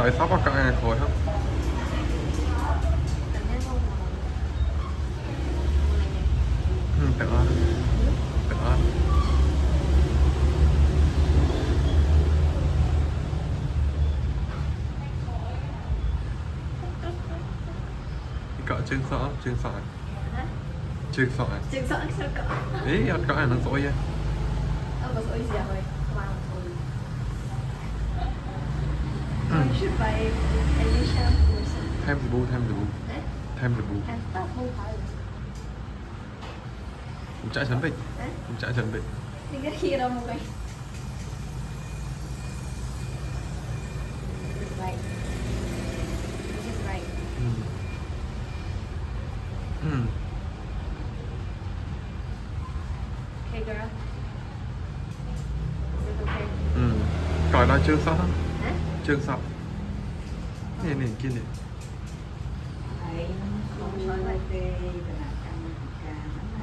cởi sắp vào cởi khối không? Tự ăn. Tự ăn. Cởi trên sọ, trên sọ. Trên sọ. Chừng sợ sao cỡ. Ý, ăn cởi nó sổi vậy. Có sợi gì rồi. Wow. You should buy a new shampoo or something. Thêm the boo, thêm the boo. Thêm the boo. And stop move hard. Cũng chạy chuẩn bị. Cũng chạy chuẩn bị. Đi cái kia đâu một cái. Right. Just right. Okay, girl. Is it okay? Cởi là chưa sọ. Hả? Chưa sọ. Nè nè kia nè. Đấy, không nói lại tê, là ăn cả